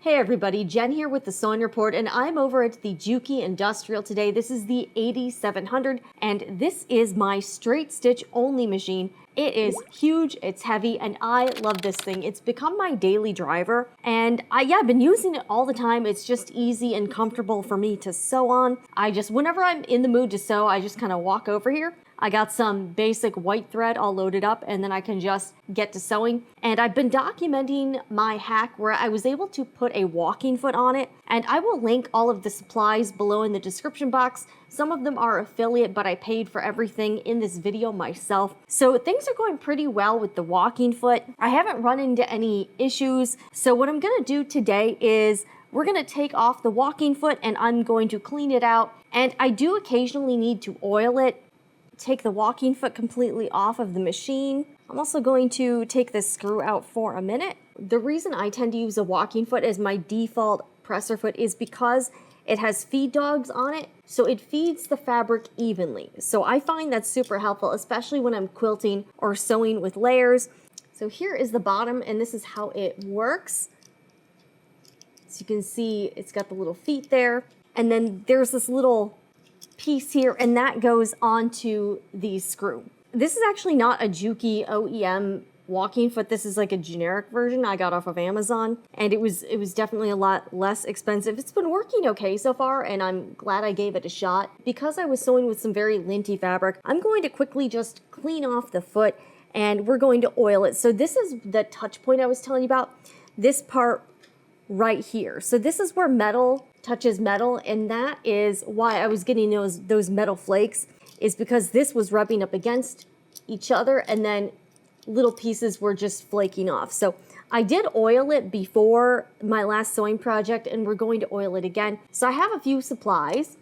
Hey everybody, Jen here with the Sewing Report, and I'm over at the Juki Industrial today. This is the 8700, and this is my straight stitch only machine. It is huge, it's heavy, and I love this thing. It's become my daily driver, and I've been using it all the time. It's just easy and comfortable for me to sew on. Whenever I'm in the mood to sew, I just kind of walk over here. I got some basic white thread all loaded up, and then I can just get to sewing. And I've been documenting my hack where I was able to put a walking foot on it, and I will link all of the supplies below in the description box. Some of them are affiliate, but I paid for everything in this video myself. So things are going pretty well with the walking foot. I haven't run into any issues. So what I'm gonna do today is we're gonna take off the walking foot and I'm going to clean it out. And I do occasionally need to oil it. Take the walking foot completely off of the machine. I'm also going to take this screw out for a minute. The reason I tend to use a walking foot as my default presser foot is because it has feed dogs on it, so it feeds the fabric evenly. So I find that's super helpful, especially when I'm quilting or sewing with layers. So here is the bottom, and this is how it works. So you can see it's got the little feet there, and then there's this little piece here, and that goes onto the screw. This is actually not a Juki OEM walking foot. This is like a generic version I got off of Amazon, and it was definitely a lot less expensive. It's been working okay so far, and I'm glad I gave it a shot. Because I was sewing with some very linty fabric, I'm going to quickly just clean off the foot, and we're going to oil it. So this is the touch point I was telling you about, this part right here. So this is where metal touches metal, and that is why I was getting those metal flakes, is because this was rubbing up against each other and then little pieces were just flaking off. So I did oil it before my last sewing project, and we're going to oil it again. So I have a few supplies.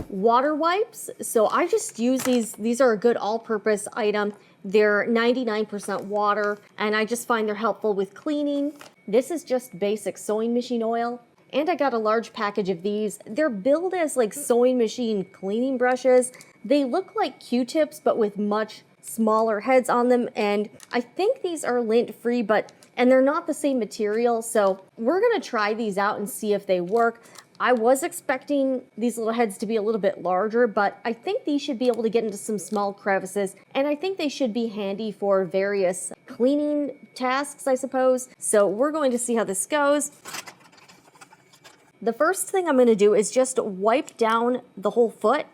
Water wipes. So I just use these are a good all-purpose item. They're 99% water, and I just find they're helpful with cleaning. This is just basic sewing machine oil. And I got a large package of these. They're billed as like sewing machine cleaning brushes. They look like Q-tips, but with much smaller heads on them. And I think these are lint-free, and they're not the same material. So we're gonna try these out and see if they work. I was expecting these little heads to be a little bit larger, but I think these should be able to get into some small crevices, and I think they should be handy for various cleaning tasks, I suppose. So we're going to see how this goes. The first thing I'm going to do is just wipe down the whole foot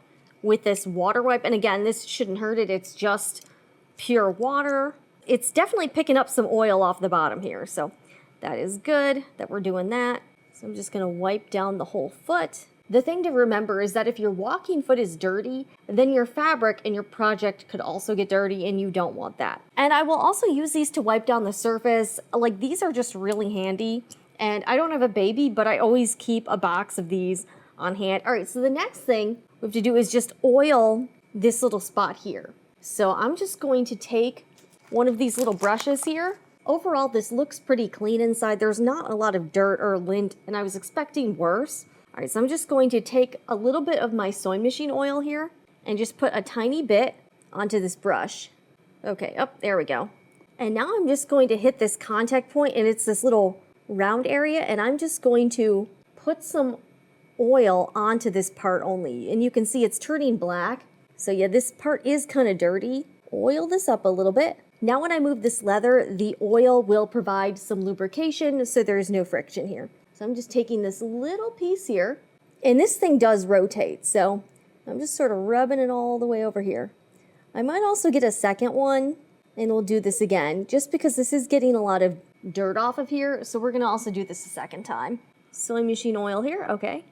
with this water wipe. And again, this shouldn't hurt it. It's just pure water. It's definitely picking up some oil off the bottom here. So that is good that we're doing that. So I'm just going to wipe down the whole foot. The thing to remember is that if your walking foot is dirty, then your fabric and your project could also get dirty, and you don't want that. And I will also use these to wipe down the surface. Like, these are just really handy. And I don't have a baby, but I always keep a box of these on hand. All right, so the next thing we have to do is just oil this little spot here. So I'm just going to take one of these little brushes here. Overall, this looks pretty clean inside. There's not a lot of dirt or lint, and I was expecting worse. All right, so I'm just going to take a little bit of my sewing machine oil here and just put a tiny bit onto this brush. Okay, there we go. And now I'm just going to hit this contact point, and it's this little round area, and I'm just going to put some oil onto this part only, and you can see it's turning black. So yeah, this part is kind of dirty. Oil this up a little bit. Now when I move this leather, the oil will provide some lubrication, so there's no friction here. So I'm just taking this little piece here, and this thing does rotate, so I'm just sort of rubbing it all the way over here. I might also get a second one, and we'll do this again, just because this is getting a lot of dirt off of here, so we're gonna also do this a second time. Sewing machine oil here, okay.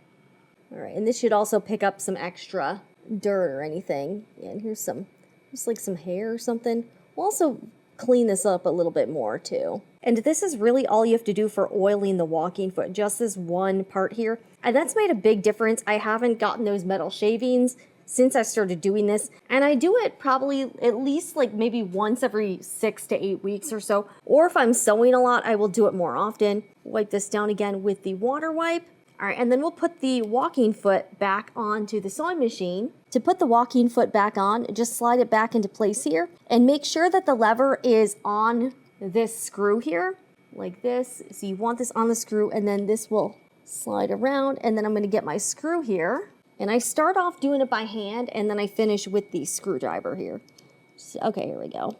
All right, and this should also pick up some extra dirt or anything. Yeah, and here's just like some hair or something. We'll also clean this up a little bit more too. And this is really all you have to do for oiling the walking foot, just this one part here. And that's made a big difference. I haven't gotten those metal shavings since I started doing this, and I do it probably at least like maybe once every 6 to 8 weeks or so. Or if I'm sewing a lot, I will do it more often. Wipe this down again with the water wipe. All right, and then we'll put the walking foot back onto the sewing machine. To put the walking foot back on, just slide it back into place here and make sure that the lever is on this screw here. like this. So you want this on the screw, and then this will slide around, and then I'm going to get my screw here. And I start off doing it by hand, and then I finish with the screwdriver here. So, okay, here we go.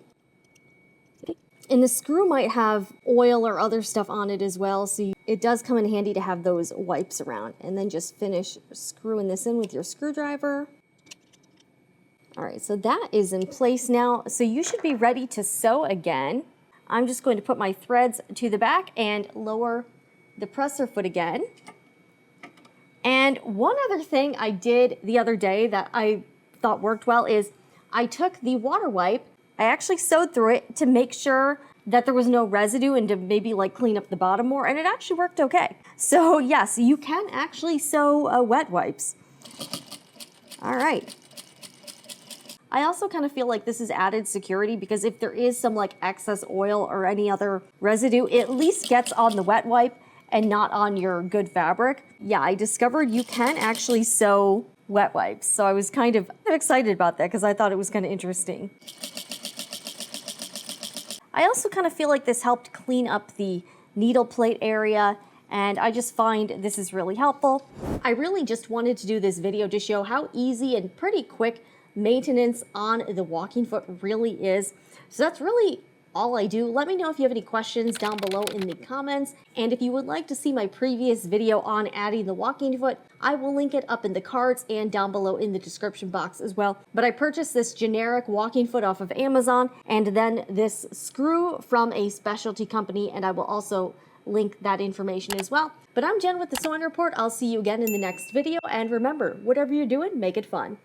And the screw might have oil or other stuff on it as well, so it does come in handy to have those wipes around. And then just finish screwing this in with your screwdriver. All right, so that is in place now. So you should be ready to sew again. I'm just going to put my threads to the back and lower the presser foot again. And one other thing I did the other day that I thought worked well is I took the water wipe, I actually sewed through it to make sure that there was no residue and to maybe like clean up the bottom more, and it actually worked okay. So yes, you can actually sew wet wipes. All right. I also kind of feel like this is added security because if there is some like excess oil or any other residue, it at least gets on the wet wipe and not on your good fabric. Yeah, I discovered you can actually sew wet wipes. So I was kind of excited about that because I thought it was kind of interesting. I also kind of feel like this helped clean up the needle plate area, and I just find this is really helpful. I really just wanted to do this video to show how easy and pretty quick maintenance on the walking foot really is. So that's really all I do. Let me know if you have any questions down below in the comments. And if you would like to see my previous video on adding the walking foot, I will link it up in the cards and down below in the description box as well. But I purchased this generic walking foot off of Amazon and then this screw from a specialty company, and I will also link that information as well. But I'm Jen with the Sewing Report. I'll see you again in the next video. And remember, whatever you're doing, make it fun.